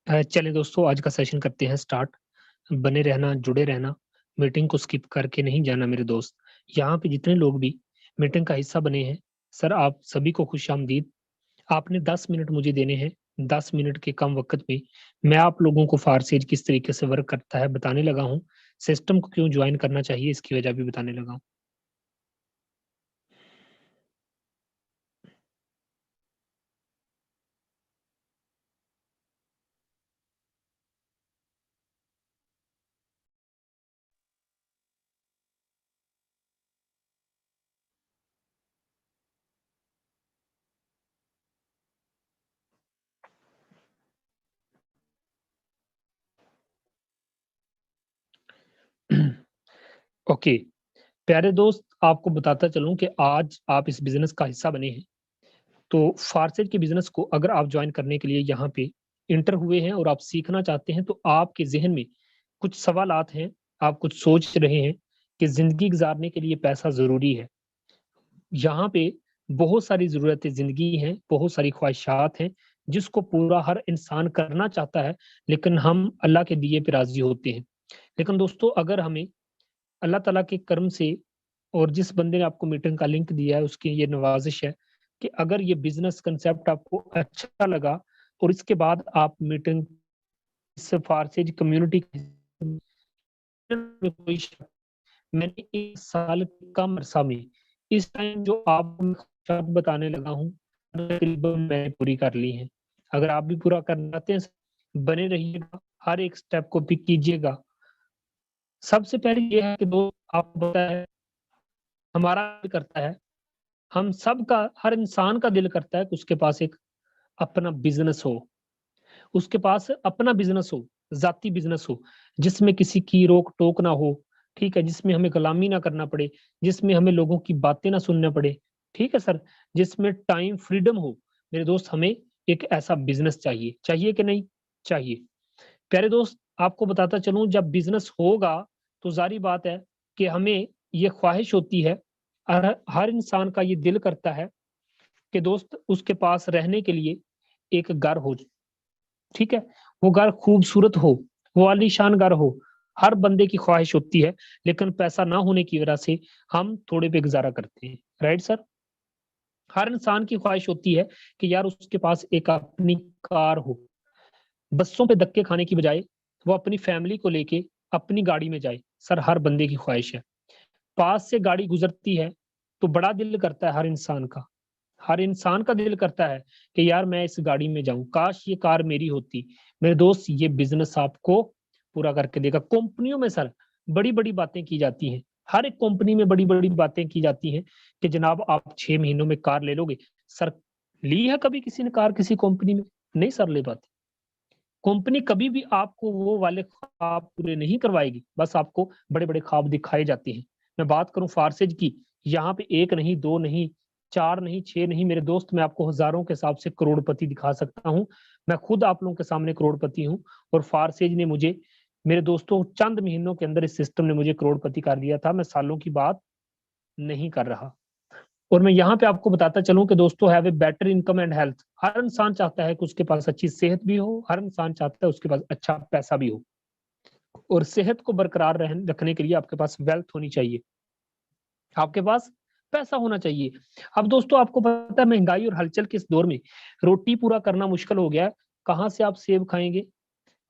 चलिए दोस्तों, आज का सेशन करते हैं स्टार्ट। बने रहना, जुड़े रहना, मीटिंग को स्किप करके नहीं जाना मेरे दोस्त। यहाँ पे जितने लोग भी मीटिंग का हिस्सा बने हैं, सर आप सभी को खुशामदीद। आपने 10 मिनट मुझे देने हैं। 10 मिनट के कम वक़्त में मैं आप लोगों को फारसेज किस तरीके से वर्क करता है बताने लगा हूँ। सिस्टम को क्यों जॉइन करना चाहिए इसकी वजह भी बताने लगा हूँ। ओके, प्यारे दोस्त, आपको बताता चलूँ कि आज आप इस बिज़नेस का हिस्सा बने हैं। तो फारसेज के बिज़नेस को अगर आप जॉइन करने के लिए यहाँ पे इंटर हुए हैं और आप सीखना चाहते हैं, तो आपके ज़हन में कुछ सवालात हैं, आप कुछ सोच रहे हैं कि ज़िंदगी गुज़ारने के लिए पैसा ज़रूरी है। यहाँ पे बहुत सारी ज़रूरतें ज़िंदगी हैं, बहुत सारी ख्वाहिशात हैं, जिसको पूरा हर इंसान करना चाहता है, लेकिन हम अल्लाह के दिए पे राज़ी होते हैं। लेकिन दोस्तों, अगर हमें अल्लाह ताला के करम से और जिस बंदे ने आपको मीटिंग का लिंक दिया है, उसकी ये नवाज़िश है कि अगर ये बिज़नेस कांसेप्ट आपको अच्छा लगा और इसके बाद आप मीटिंग इस फारसेज कम्युनिटी में कोई मैंने 1 साल के कम अरसा में इस टाइम जो आपको शब्द बताने लगा हूँ, तकरीबन मैंने पूरी कर ली हैं। अगर आप भी पूरा करना चाहते हैं, बने रहिएगा, हर एक स्टेप को पिक कीजिएगा। सबसे पहले ये है कि दोस्त आपको पता है, हमारा दिल करता है, हम सबका हर इंसान का दिल करता है कि उसके पास एक अपना बिज़नेस हो, उसके पास अपना बिज़नेस हो, ज़ाती बिज़नेस हो, जिसमें किसी की रोक-टोक ना हो, ठीक है? जिसमें हमें गुलामी ना करना पड़े, जिसमें हमें लोगों की बातें ना सुनना पड़े, ठीक है सर? जिसमें टाइम फ्रीडम हो। मेरे दोस्त, हमें एक ऐसा बिज़नेस चाहिए, चाहिए कि नहीं? चाहिए। प्यारे दोस्त, आपको बताता चलूँ, जब बिज़नेस होगा, तो ज़ाहिर बात है कि हमें ये ख्वाहिश होती है, हर इंसान का ये दिल करता है कि दोस्त उसके पास रहने के लिए एक घर हो, ठीक है? वो घर खूबसूरत हो, वो आलीशान घर हो, हर बंदे की ख्वाहिश होती है, लेकिन पैसा ना होने की वजह से हम थोड़े पे गुज़ारा करते हैं, राइट सर? हर इंसान की ख्वाहिश होती है कि यार उसके पास एक अपनी कार हो, बसों पे धक्के खाने की बजाय वो अपनी फैमिली को लेके अपनी गाड़ी में जाए, सर हर बंदे की ख्वाहिश है। पास से गाड़ी गुज़रती है, तो बड़ा दिल करता है हर इंसान का। हर इंसान का दिल करता है कि यार मैं इस गाड़ी में जाऊँ, काश ये कार मेरी होती। मेरे दोस्त, ये बिज़नेस आपको पूरा करके देगा। कंपनियों में सर बड़ी-बड़ी बातें की जाती हैं। हर एक कंपनी में बड़ी-बड़ी बातें की जाती हैं कि जनाब आप 6 महीनों में कार ले लोगे। सर, ली है कभी किसी ने कार किसी कंपनी में? नहीं सर ले पाती। कंपनी कभी भी आपको वो वाले ख्वाब पूरे नहीं करवाएगी, बस आपको बड़े-बड़े ख्वाब दिखाए जाते हैं। मैं बात करूँ फारसेज की, यहाँ पे 1 नहीं, 2 नहीं, 4 नहीं, 6 नहीं, मेरे दोस्त मैं आपको हज़ारों के हिसाब से करोड़पति दिखा सकता हूँ। मैं खुद आप लोगों के सामने करोड़पति हूँ और फारसेज ने मुझे, मेरे दोस्तों, चंद महीनों के अंदर इस सिस्टम ने मुझे करोड़पति कर दिया था। मैं सालों की बात नहीं कर रहा। और मैं यहाँ पे आपको बताता चलूँ कि दोस्तों, have a better income and health. हर इंसान चाहता है कि उसके पास अच्छी सेहत भी हो, हर इंसान चाहता है उसके पास अच्छा पैसा भी हो। और सेहत को बरकरार रखने के लिए आपके पास वेल्थ होनी चाहिए, आपके पास पैसा होना चाहिए। अब दोस्तों, आपको पता है महंगाई और हलचल के इस दौर में रोटी पूरा करना मुश्किल हो गया है। कहाँ से आप सेब खाएँगे?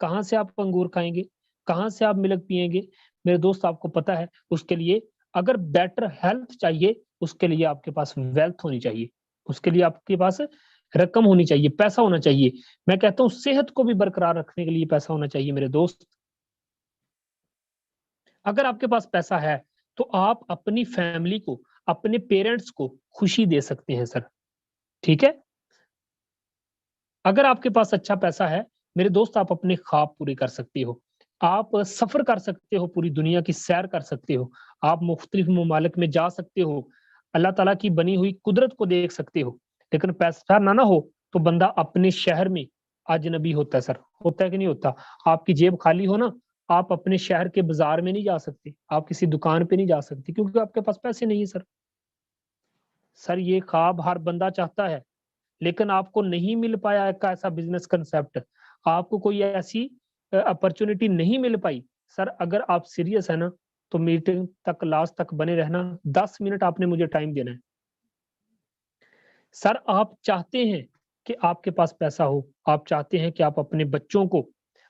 कहाँ से आप अंगूर खाएँगे? कहाँ से आप मिल्क पिएँगे? मेरे दोस्त, आपको पता है, उसके लिए अगर बेटर हेल्थ चाहिए, उसके लिए आपके पास वेल्थ होनी चाहिए। उसके लिए आपके पास रकम होनी चाहिए, पैसा होना चाहिए। मैं कहता हूँ सेहत को भी बरकरार रखने के लिए पैसा होना चाहिए मेरे दोस्त। अगर आपके पास पैसा है, तो आप अपनी फैमिली को, अपने पेरेंट्स को खुशी दे सकते हैं सर, ठीक है? अगर आपके पास अच्छा पैसा है, मेरे दोस्त, आप अपने ख्वाब पूरे कर सकते हो। आप सफ़र कर सकते हो, पूरी दुनिया की सैर कर सकते हो। आप मुख्तलिफ ममालिक में जा सकते हो। अल्लाह ताला की बनी हुई कुदरत को देख सकते हो। लेकिन पैसा ना हो, तो बंदा अपने शहर में अजनबी होता है सर। होता है कि नहीं होता? आपकी जेब खाली हो ना, आप अपने शहर के बाज़ार में नहीं जा सकते। आप किसी दुकान पे नहीं जा सकते क्योंकि आपके पास पैसे नहीं है सर। सर, ये ख्वाब हर बंदा चाहता है। लेकिन आपको नहीं मिल पाया एक ऐसा बिज़नेस कांसेप्ट। आपको कोई ऐसी अपॉर्चुनिटी नहीं मिल पाई, सर अगर आप सीरियस है ना तो मीटिंग तक लास्ट तक बने रहना, 10 मिनट आपने मुझे टाइम देना है। सर आप चाहते हैं कि आपके पास पैसा हो, आप चाहते हैं कि आप अपने बच्चों को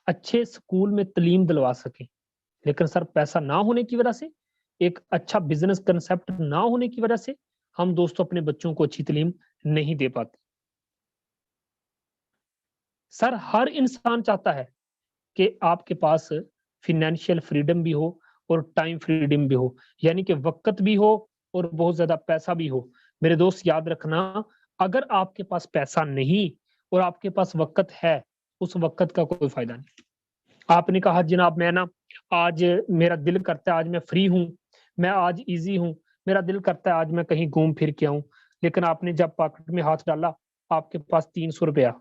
अच्छे स्कूल में तालीम दिलवा सकें, लेकिन सर पैसा ना होने की वजह से, एक अच्छा बिजनेस कंसेप्ट ना होने की वजह से हम दोस्तों अपने बच्चों को अच्छी तालीम नहीं दे पाते। सर हर इंसान चाहता है कि आपके पास फिनेंशियल फ्रीडम भी हो और टाइम फ्रीडम भी हो, यानी कि वक्त भी हो और बहुत ज्यादा पैसा भी हो। मेरे दोस्त याद रखना, अगर आपके पास पैसा नहीं और आपके पास वक्त है, उस वक्त का कोई फायदा नहीं। आपने कहा जनाब मैं ना आज मेरा दिल करता है, आज मैं फ्री हूँ, मैं आज इजी हूँ, मेरा दिल करता है आज मैं कहीं घूम फिर के आऊं, लेकिन आपने जब पॉकेट में हाथ डाला आपके पास 300 रुपया,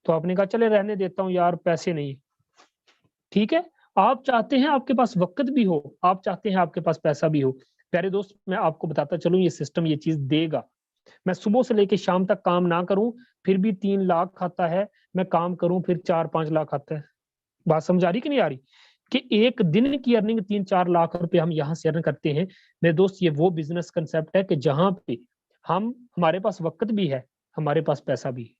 तो आपने कहा चले रहने देता हूँ यार, पैसे नहीं। ठीक है, आप चाहते हैं आपके पास वक्त भी हो, आप चाहते हैं आपके पास पैसा भी हो। प्यारे दोस्त मैं आपको बताता चलूं, ये सिस्टम ये चीज देगा। मैं सुबह से लेकर शाम तक काम ना करूं फिर भी 3 लाख आता है, मैं काम करूं फिर 4-5 लाख आता है। बात समझ आ रही कि नहीं आ रही, कि एक दिन की अर्निंग 3-4 लाख रुपए हम यहाँ से अर्न करते हैं। मेरे दोस्त ये वो बिजनेस कंसेप्ट है कि जहां पे हम हमारे पास वक्त भी है, हमारे पास पैसा भी है।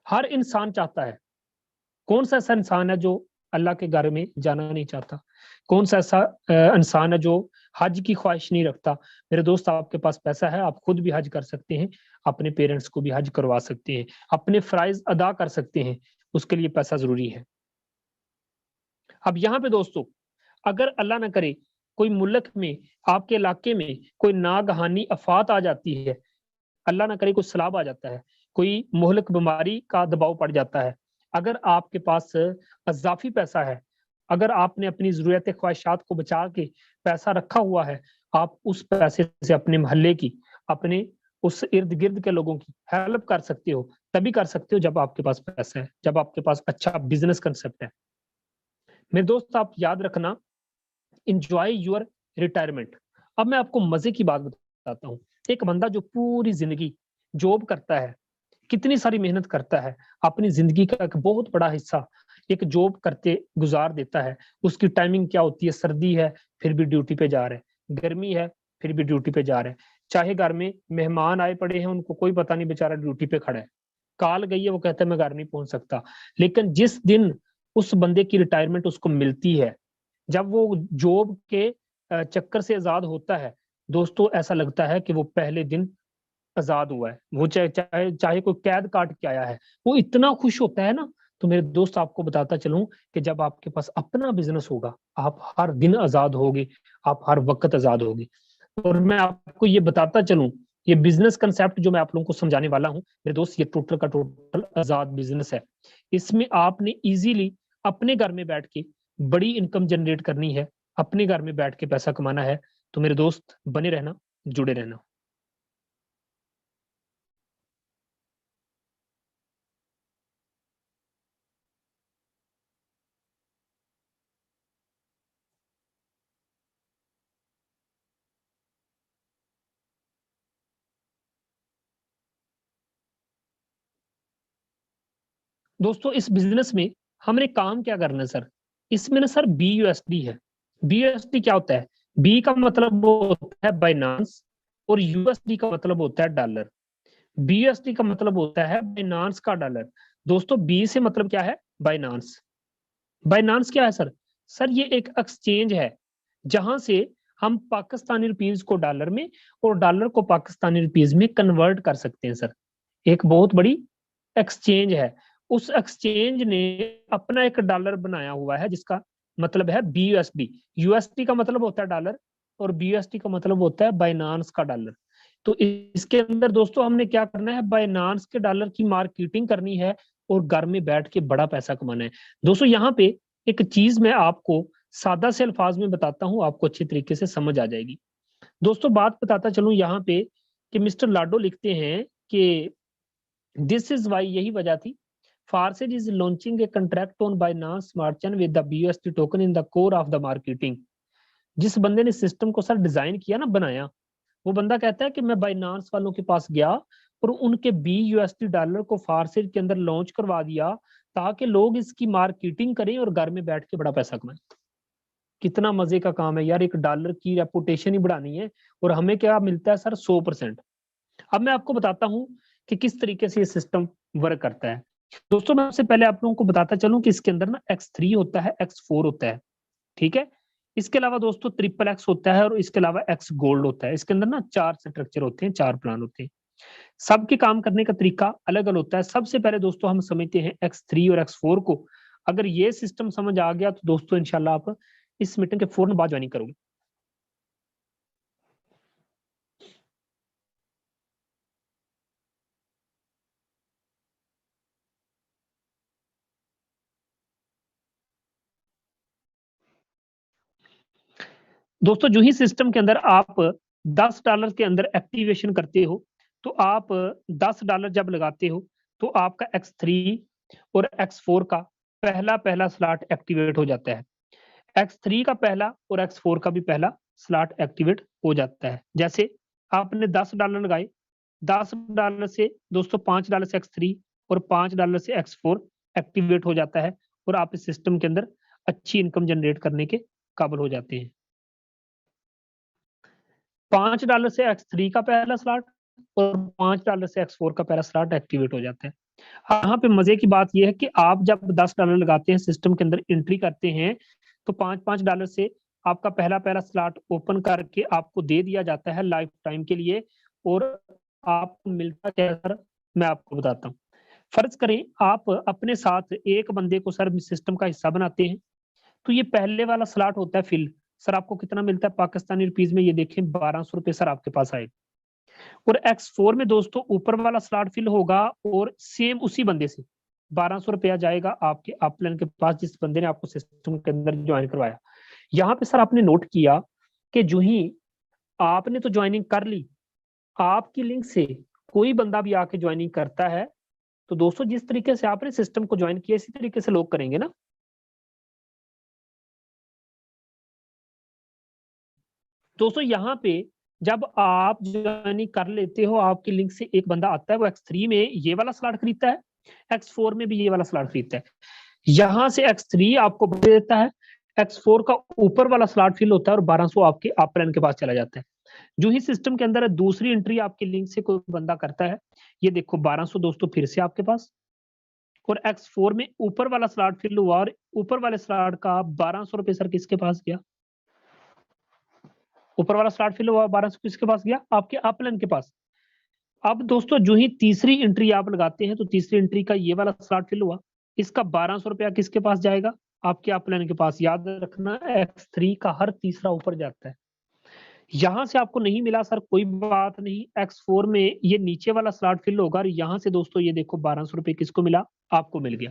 हर इंसान चाहता है, कौन सा ऐसा इंसान है जो अल्लाह के घर में जाना नहीं चाहता? कौन सा ऐसा इंसान है जो हज की ख्वाहिश नहीं रखता? मेरे दोस्त आपके पास पैसा है, आप खुद भी हज कर सकते हैं, अपने पेरेंट्स को भी हज करवा सकते हैं, अपने फराइज अदा कर सकते हैं, उसके लिए पैसा जरूरी है। अब यहाँ पे दोस्तों, अगर अल्लाह ना करे कोई मुल्क में, आपके इलाके में कोई नागहानी आफात आ जाती है, अल्लाह ना करे कोई सैलाब आ जाता है, कोई मोहलक बीमारी का दबाव पड़ जाता है, अगर आपके पास अजाफी पैसा है, अगर आपने अपनी जरूरत ख्वाहिशात को बचा के पैसा रखा हुआ है, आप उस पैसे से अपने मोहल्ले की, अपने उस इर्द गिर्द के लोगों की हेल्प कर सकते हो। तभी कर सकते हो जब आपके पास पैसा है, जब आपके पास अच्छा बिजनेस कंसेप्ट है। मेरे दोस्त आप याद रखना, इंजॉय योर रिटायरमेंट। अब मैं आपको मजे की बात बताता हूँ। एक बंदा जो पूरी जिंदगी जॉब करता है, कितनी सारी मेहनत करता है, अपनी जिंदगी का एक बहुत बड़ा हिस्सा एक जॉब करते गुजार देता है। उसकी टाइमिंग क्या होती है, सर्दी है फिर भी ड्यूटी पे जा रहे हैं, गर्मी है फिर भी ड्यूटी पे जा रहे हैं, चाहे घर में मेहमान आए पड़े हैं उनको कोई पता नहीं, बेचारा ड्यूटी पे खड़ा है, कॉल गई है वो कहता है मैं घर नहीं पहुंच सकता। लेकिन जिस दिन उस बंदे की रिटायरमेंट उसको मिलती है, जब वो जॉब के चक्कर से आजाद होता है, दोस्तों ऐसा लगता है कि वो पहले दिन आजाद हुआ है। वो चाहे चाहे चाहे कोई कैद काट के आया है, वो इतना खुश होता है ना। तो मेरे दोस्त आपको बताता चलूं कि जब आपके पास अपना बिजनेस होगा, आप हर दिन आजाद होगे, आप हर वक्त आजाद होगे। और मैं आपको ये बताता चलूं, ये बिजनेस कंसेप्ट जो मैं आप लोगों को समझाने वाला हूं मेरे दोस्त, ये टोटल का टोटल आजाद बिजनेस है। इसमें आपने इजीली अपने घर में बैठ के बड़ी इनकम जनरेट करनी है, अपने घर में बैठ के पैसा कमाना है। तो मेरे दोस्त बने रहना, जुड़े रहना। दोस्तों इस बिजनेस में हमने काम क्या करना है सर? इसमें ना सर BUSD है। BUSD क्या होता है? बी का मतलब वो होता है बाइनांस, और USD का मतलब होता है डॉलर। BUSD का मतलब होता है बाइनांस का डॉलर। दोस्तों बी से मतलब क्या है? बाइनांस। बाइनांस क्या है सर? सर ये एक एक्सचेंज है जहां से हम पाकिस्तानी रुपीज को डॉलर में और डॉलर को पाकिस्तानी रुपीज में कन्वर्ट कर सकते हैं सर। एक बहुत बड़ी एक्सचेंज है। उस एक्सचेंज ने अपना एक डॉलर बनाया हुआ है जिसका मतलब है BUSD। USD का मतलब होता है डॉलर और BUSD का मतलब होता है बाइनांस का डॉलर। तो इसके अंदर दोस्तों हमने क्या करना है? बाइनांस के डॉलर की मार्केटिंग करनी है और घर में बैठ के बड़ा पैसा कमाना है। दोस्तों यहाँ पे एक चीज मैं आपको सादा से अल्फाज में बताता हूँ, आपको अच्छी तरीके से समझ आ जाएगी। दोस्तों बात बताता चलूं यहाँ पे कि मिस्टर लाडो लिखते हैं कि दिस इज वाई, यही वजह थी, Forsage is launching a contract on Binance Smart Chain with the BUSD token in the core of the marketing. जिस बंदे ने सिस्टम को सर डिजाइन किया ना, बनाया, वो बंदा कहता है कि मैं बाइनांस वालों के पास गया और उनके $20 को फायर सेल के अंदर लॉन्च करवा दिया ताकि लोग इसकी मार्केटिंग करें और घर में बैठ के बड़ा पैसा कमाएं। कितना मजे का काम है यार, $1 की रेपुटेशन ही बढ़ानी है और हमें क्या मिलता है सर? 100%। अब मैं आपको बताता हूं कि किस तरीके से ये सिस्टम वर्क करता है। दोस्तों मैं सबसे पहले आप लोगों को बताता चलूं कि इसके अंदर ना X3 होता है, X4 होता है, ठीक है। इसके अलावा दोस्तों XXX होता है और इसके अलावा X गोल्ड होता है। इसके अंदर ना 4 स्ट्रक्चर होते हैं, 4 प्लान होते हैं। सबके काम करने का तरीका अलग अलग होता है। सबसे पहले दोस्तों हम समझते हैं X3 और X4 को। अगर ये सिस्टम समझ आ गया तो दोस्तों इंशाल्लाह आप इस मीटिंग के फौरन बाद ज्वाइनिंग करोगे। दोस्तों जो ही सिस्टम के अंदर आप $10 के अंदर एक्टिवेशन करते हो तो आप $10 जब लगाते हो तो आपका X3 और X4 का पहला पहला स्लॉट एक्टिवेट हो जाता है। X3 का पहला और X4 का भी पहला स्लॉट एक्टिवेट हो जाता है। जैसे आपने $10 लगाए, $10 से दोस्तों $5 से X3 और $5 से X4 एक्टिवेट हो जाता है और आप इस सिस्टम के अंदर अच्छी इनकम जनरेट करने के काबिल हो जाते हैं। $5 से X3 का पहला स्लॉट और $5 से X4 का पहला स्लॉट एक्टिवेट हो जाता है। यहाँ पे मजे की बात यह है कि आप जब $10 लगाते हैं, सिस्टम के अंदर एंट्री करते हैं, तो $5 से आपका पहला पहला स्लॉट ओपन करके आपको दे दिया जाता है लाइफ टाइम के लिए। और आपको मिलता क्या है सर? मैं आपको बताता हूँ। फर्ज करें आप अपने साथ एक बंदे को सर सिस्टम का हिस्सा बनाते हैं, तो ये पहले वाला स्लॉट होता है फिल। सर आपको कितना मिलता है पाकिस्तानी रुपीज में? ये देखें ₹1200 सर आपके पास आएगा। और X4 में दोस्तों ऊपर वाला स्लॉट फिल होगा और सेम उसी बंदे से ₹1200 जाएगा आपके अपलाइन के पास, जिस बंदे ने आपको सिस्टम के अंदर ज्वाइन करवाया। यहाँ पे सर आपने नोट किया कि जो ही आपने तो ज्वाइनिंग कर ली, आपकी लिंक से कोई बंदा भी आके ज्वाइनिंग करता है तो दोस्तों जिस तरीके से आपने सिस्टम को ज्वाइन किया इसी तरीके से लोग करेंगे ना। दोस्तों यहाँ पे जब आप ज्वाइनिंग कर लेते हो, आपकी लिंक से एक बंदा आता है, वो X3 में ये वाला स्लॉट खरीदता है, X4 में भी ये वाला स्लॉट खरीदता है। यहाँ से X3 आपको दे देता है, X4 का ऊपर वाला स्लॉट फिल होता है और 1200 आपके अपलाइन के पास चला जाता है। जो ही सिस्टम के अंदर दूसरी एंट्री आपकी लिंक से कोई बंदा करता है, ये देखो 1200 दोस्तों फिर से आपके पास। और X4 में ऊपर वाला स्लॉट फिल हुआ और ऊपर वाले स्लॉट का ₹1200 सर किसके पास गया? ऊपर वाला स्लॉट फिल हुआ, 1200 किसके पास गया? आपके अपलाइन के पास। अब दोस्तों जो ही तीसरी एंट्री आप लगाते हैं तो तीसरी एंट्री का ये वाला स्लॉट फिल हुआ, इसका ₹1200 किसके पास जाएगा? आपके अपलाइन के पास। याद रखना X3 का हर तीसरा ऊपर जाता है। यहां से आपको नहीं मिला सर, कोई बात नहीं, X4 में ये नीचे वाला स्लॉट फिल होगा और यहां से दोस्तों ये देखो ₹1200 किसको मिला? आपको मिल गया।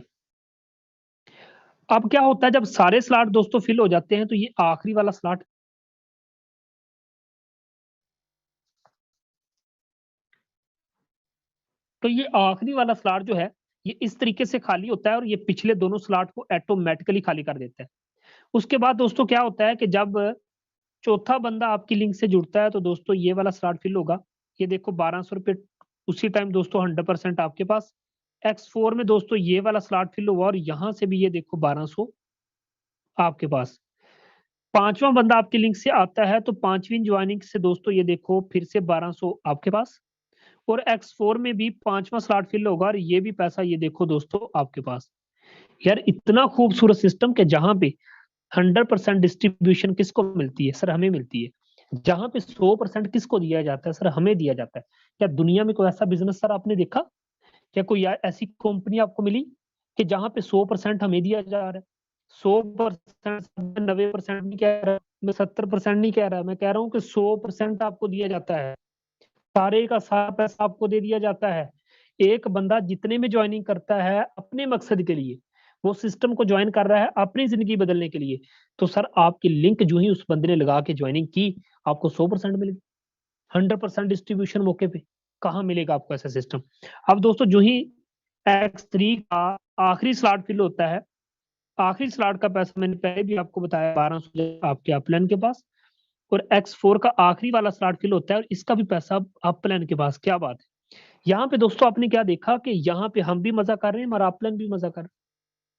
अब क्या होता है जब सारे स्लॉट दोस्तों फिल हो जाते हैं तो ये आखिरी वाला स्लॉट, तो ये आखिरी वाला स्लॉट जो है ये इस तरीके से खाली होता है और ये पिछले दोनों स्लॉट को ऑटोमेटिकली खाली कर देता है। उसके बाद दोस्तों क्या होता है कि जब चौथा बंदा आपकी लिंक से जुड़ता है तो दोस्तों ये वाला स्लॉट फिल होगा। ये देखो ₹1200 उसी टाइम दोस्तों 100% आपके पास। X4 में दोस्तों ये वाला स्लॉट फिल हुआ और यहां से भी ये देखो 1200 आपके पास। पांचवा बंदा आपकी लिंक से आता है तो पांचवी ज्वाइनिंग से दोस्तों ये देखो फिर से 1200 आपके पास। और X4 में भी पांचवा स्लॉट फिल होगा और ये भी पैसा ये देखो दोस्तों आपके पास। यार इतना खूबसूरत सिस्टम के जहां पे 100% डिस्ट्रीब्यूशन किसको मिलती है? सर हमें मिलती है। जहां पे 100% किसको दिया जाता है? सर हमें दिया जाता है। क्या दुनिया में कोई ऐसा बिजनेस सर आपने देखा? क्या कोई ऐसी कंपनी आपको मिली कि जहां पे 100% हमें दिया जा रहा है? 100%, 90% नहीं कह रहा मैं, 70% नहीं कह रहा, मैं कह रहा हूँ कि 100% आपको दिया जाता है। सारे का सारा पैसा आपको दे दिया जाता है। एक बंदा जितने में ज्वाइनिंग करता है अपने मकसद के लिए, वो सिस्टम को ज्वाइन कर रहा है अपनी जिंदगी बदलने के लिए, तो सर आपकी लिंक जो ही उस बंदे ने लगा के ज्वाइनिंग की, आपको 100% मिलेगी। 100% डिस्ट्रीब्यूशन मौके पे कहाँ मिलेगा आपको ऐसा सिस्टम? अब दोस्तों जो ही X3 का आखिरी स्लॉट फिल होता है, आखिरी स्लॉट का पैसा मैंने पहले भी आपको बताया 1200 आपके अपलाइन के पास। और X4 का आखिरी वाला स्लॉट फिल होता है और इसका भी पैसा अपलाइन के पास। क्या बात है यहाँ पे दोस्तों आपने क्या देखा कि यहाँ पे हम भी मजा कर रहे हैं, हमारा अपलाइन भी मजा कर रहा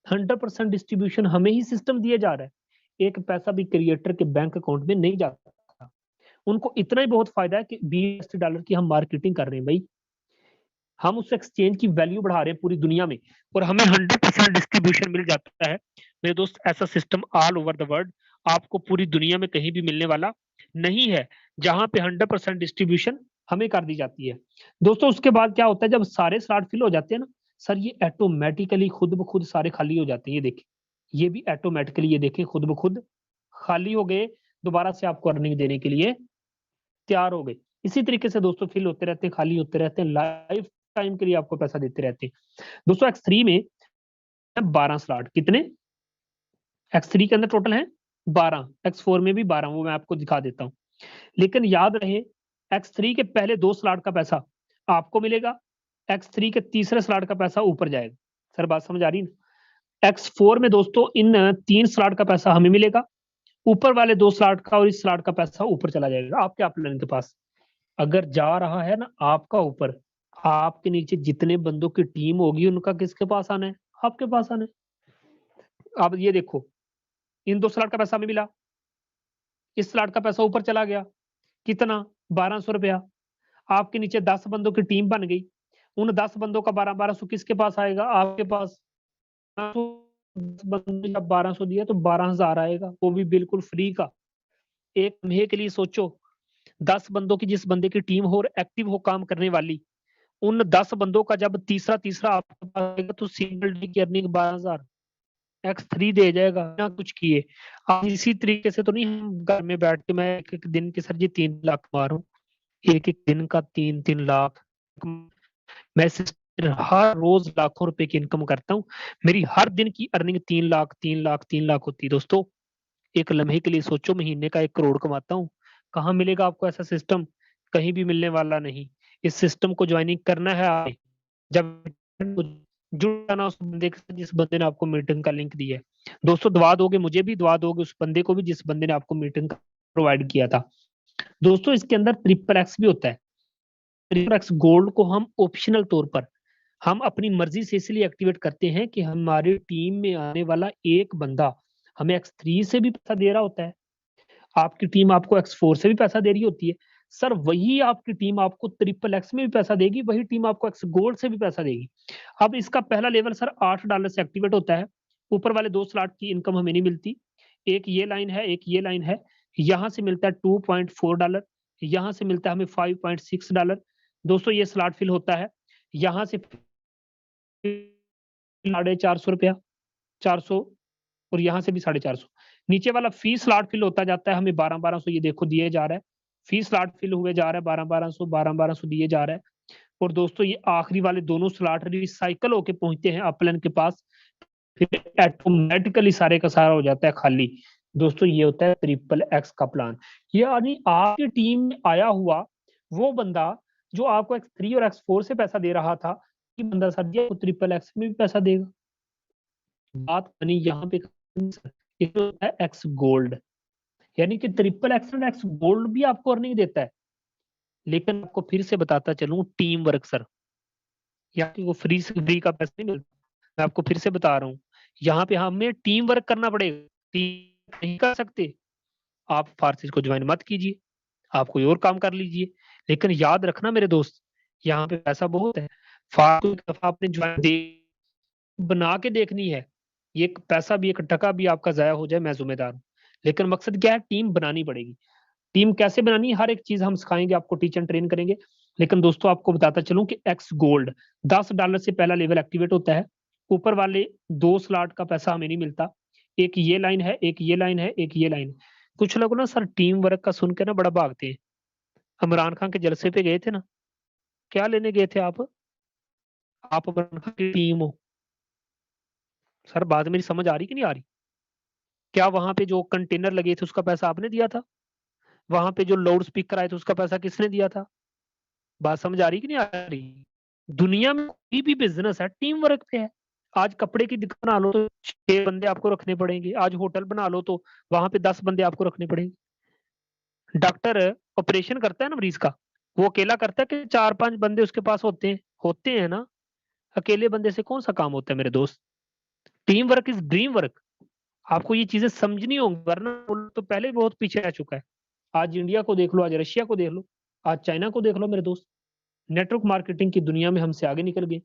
है। 100% डिस्ट्रीब्यूशन हमें ही सिस्टम दिया जा रहा है, एक पैसा भी क्रिएटर के बैंक अकाउंट में नहीं जाता। उनको इतना ही बहुत फायदा है कि $20 की हम मार्केटिंग कर रहे हैं भाई, हम उस एक्सचेंज की वैल्यू बढ़ा रहे हैं पूरी दुनिया में, और हमें 100% डिस्ट्रीब्यूशन मिल जाता है। मेरे दोस्त, ऐसा system all over the world आपको पूरी दुनिया में कहीं भी मिलने वाला नहीं है, जहां पे 100% डिस्ट्रीब्यूशन हमें कर दी जाती है। दोस्तों उसके बाद क्या होता है, जब सारे स्लॉट फिल हो जाते हैं ना सर, ये ऑटोमेटिकली खुद ब खुद सारे खाली हो जाते हैं। ये देखें, ये भी ऑटोमेटिकली, ये देखें खुद ब खुद खाली हो गए, दोबारा से आपको अर्निंग देने के लिए तैयार हो गए। इसी तरीके से दोस्तों फिल होते रहते हैं, खाली होते रहते हैं, लाइफ टाइम के लिए आपको पैसा देते रहते हैं। दोस्तों X3 में 12 स्लॉट, कितने X3 के अंदर टोटल है 12, X4 में भी 12, वो मैं आपको दिखा देता हूँ। लेकिन याद रहे X3 के पहले 2 स्लॉट का पैसा आपको मिलेगा, X3 के तीसरे स्लॉट का पैसा ऊपर जाएगा। सर बात समझ आ रही है? X4 में दोस्तों इन 3 स्लॉट का पैसा हमें मिलेगा, ऊपर वाले 2 स्लॉट का और इस स्लॉट का पैसा ऊपर चला जाएगा आपके अपलाइन के पास। अगर जा रहा है ना आपका ऊपर, आपके नीचे जितने बंदों की टीम होगी उनका किसके पास आना है, आपके पास आना है। अब ये देखो, इन 2 स्लॉट का पैसा हमें मिला, इस स्लॉट का पैसा ऊपर चला गया, कितना 1200 रुपया। आपके नीचे 10 बंदों की टीम बन गई, उन 10 बंदों का 1200 किसके पास आएगा, आपके पास। 1200 दिया तो 12,000 आएगा, वो भी बिल्कुल फ्री का। एक महीने के लिए सोचो, 10 बंदों की जिस बंदे की टीम हो और एक्टिव हो काम करने वाली, उन 10 बंदों का जब तीसरा तीसरा आपके पास आएगा तो सिंगल डे की अर्निंग 12,000 X3 दे जाएगा ना कुछ किए। अब इसी तरीके से तो नहीं हम घर में बैठ के मैं एक एक दिन के सर जी 3 लाख मारूं, एक एक दिन का 3-3 लाख। मैं हर रोज लाखों रुपए की इनकम करता हूँ, मेरी हर दिन की अर्निंग 3 लाख 3 लाख 3 लाख होती है। दोस्तों एक लम्हे के लिए सोचो, महीने का 1 करोड़ कमाता हूँ। कहाँ मिलेगा आपको ऐसा सिस्टम, कहीं भी मिलने वाला नहीं। इस सिस्टम को ज्वाइनिंग करना है आपने, जब जुड़ जाना उस बंदे के साथ जिस बंदे ने आपको मीटिंग का लिंक दिया है। दोस्तों दुआ दोगे मुझे भी, दुआ दोगे उस बंदे को भी जिस बंदे ने आपको मीटिंग का प्रोवाइड किया था। दोस्तों इसके अंदर ट्रिपल एक्स भी होता है। ट्रिपल एक्स गोल्ड को हम ऑप्शनल तौर पर हम अपनी मर्जी से इसलिए एक्टिवेट करते हैं कि हमारी टीम में आने वाला एक बंदा हमें X3 से भी पैसा दे रहा होता है, आपकी टीम आपको X4 से भी पैसा दे रही होती है। सर वही आपकी टीम आपको ट्रिपल एक्स में भी पैसा देगी, वही टीम आपको एक्स गोल्ड से भी पैसा देगी। अब इसका पहला लेवल सर $8 से एक्टिवेट होता है, ऊपर वाले 2 स्लॉट की इनकम हमें नहीं मिलती। एक ये लाइन है, एक ये लाइन है, यहाँ से मिलता है $2.4, यहाँ से मिलता है हमें $5.6। दोस्तों ये स्लॉट फिल होता है, यहाँ से 450 रुपया, 400, और यहाँ से भी 450। नीचे वाला फी स्लॉट फिल होता जाता है, हमें 1200 ये देखो दिए जा रहा है, फी स्लॉट फिल हुए जा रहा है, 1200 दिए जा रहा है। और दोस्तों ये आखिरी वाले दोनों स्लॉट रिसाइकल होके पहुंचते हैं अपलाइन के पास, फिर ऑटोमेटिकली सारे का सारा हो जाता है खाली। दोस्तों ये होता है ट्रिपल एक्स का प्लान। यानी आपकी टीम में आया हुआ वो बंदा जो आपको X3 और X4 से पैसा दे रहा था, कि बंदा सर जी आपको ट्रिपल एक्स में भी पैसा देगा। बात बनी यहाँ पे, ये तो होता है एक्स गोल्ड, यानी कि ट्रिपल एक्स और एक्स गोल्ड भी आपको अर्निंग देता है। लेकिन आपको फिर से बताता चलूं, टीम वर्क सर, यहाँ पे वो फ्री का पैसा नहीं मिलता। मैं आपको फिर से बता रहा हूँ, यहाँ पे हमें टीम वर्क करना पड़ेगा, टीम नहीं कर सकते। आप फारसी को ज्वाइन मत कीजिए, आप कोई और काम कर लीजिए, लेकिन याद रखना मेरे दोस्त, यहाँ पे पैसा बहुत है। फालतू की दफा आपने ज्वाइन दे बना के देखनी है, ये पैसा भी 1 टका भी आपका जाया हो जाए मैं जिम्मेदार हूँ। लेकिन मकसद क्या है, टीम बनानी पड़ेगी। टीम कैसे बनानी है, हर एक चीज हम सिखाएंगे आपको, टीच एंड ट्रेन करेंगे। लेकिन दोस्तों आपको बताता चलूं कि एक्स गोल्ड $10 से पहला लेवल एक्टिवेट होता है, ऊपर वाले 2 स्लॉट का पैसा हमें नहीं मिलता। एक ये लाइन है, एक ये लाइन है, एक ये लाइन है। कुछ लोग ना सर टीम वर्क का सुन के ना बड़ा भागते हैं। इमरान खान के जलसे पे गए थे ना, क्या लेने गए थे आप इमरान खान की टीम हो। सर बात मेरी समझ आ रही कि नहीं आ रही? क्या वहां पे जो कंटेनर लगे थे उसका पैसा आपने दिया था? वहां पे जो लाउड स्पीकर आए थे उसका पैसा किसने दिया था? बात समझ आ रही कि नहीं आ रही? दुनिया में कोई भी बिजनेस है टीम वर्क पे है। आज कपड़े की दुकान बना लो तो 6 बंदे आपको रखने पड़ेंगे, आज होटल बना लो तो वहां पे 10 बंदे आपको रखने पड़ेंगे। डॉक्टर ऑपरेशन करता है ना मरीज का, वो अकेला करता है कि 4-5 बंदे उसके पास होते हैं ना। अकेले बंदे से कौन सा काम होता है मेरे दोस्त। Team work is dream work. आपको ये चीजें समझनी होंगी, वरना वो लोग तो पहले ही बहुत पीछे रह चुका है। आज इंडिया को देख लो, आज रशिया को देख लो, आज चाइना को देख लो मेरे दोस्त। नेटवर्क मार्केटिंग की दुनिया में हमसे आगे निकल गए।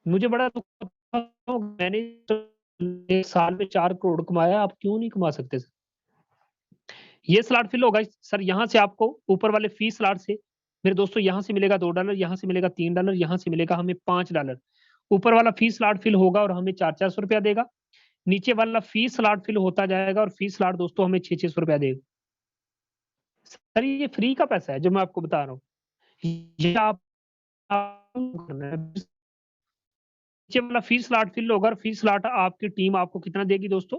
मुझे बड़ा दुख होता, मैंने तो एक साल में 4 करोड़ कमाया, आप क्यों नहीं कमा सकते सर। ये स्लॉट फिल होगा सर, यहाँ से आपको ऊपर वाले फी स्लॉट से मेरे दोस्तों यहाँ से मिलेगा $2, यहाँ से मिलेगा $3, यहाँ से मिलेगा हमें $5। ऊपर वाला फी स्लॉट फिल होगा और हमें 400-400 रुपया देगा। नीचे वाला फी स्लॉट फिल होता जाएगा और फी स्लॉट दोस्तों हमें 600-600 रुपया देगा। सर ये फ्री का पैसा है जो मैं आपको बता रहा हूँ। ये आप नीचे वाला फी स्लॉट फिल होगा और फी स्लॉट आपकी टीम आपको कितना देगी दोस्तों।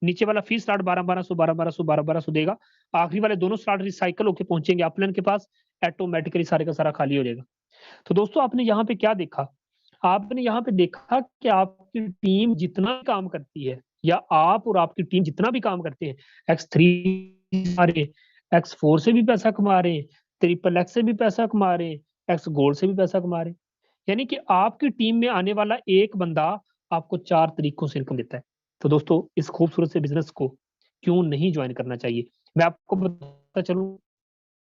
नीचे वाला फी स्लॉट 1200 देगा। आखिरी वाले दोनों स्लॉट रिसाइकल होकर पहुंचेंगे अपलाइन के पास, ऑटोमेटिकली सारे का सारा खाली हो जाएगा। तो दोस्तों आपने यहाँ पे क्या देखा, आपने यहाँ पे देखा कि आपकी टीम जितना भी काम करती है, या आप और आपकी टीम जितना भी काम करते हैं, X3 कमा रहे हैं, X4 से भी पैसा कमा रहे हैं, XXX से भी पैसा कमा रहे हैं, X गोल्ड से भी पैसा कमा रहे हैं। यानी कि आपकी टीम में आने वाला एक बंदा आपको 4 तरीकों से इनकम देता है। तो दोस्तों इस खूबसूरत से बिजनेस को क्यों नहीं ज्वाइन करना चाहिए। मैं आपको बताता चलूं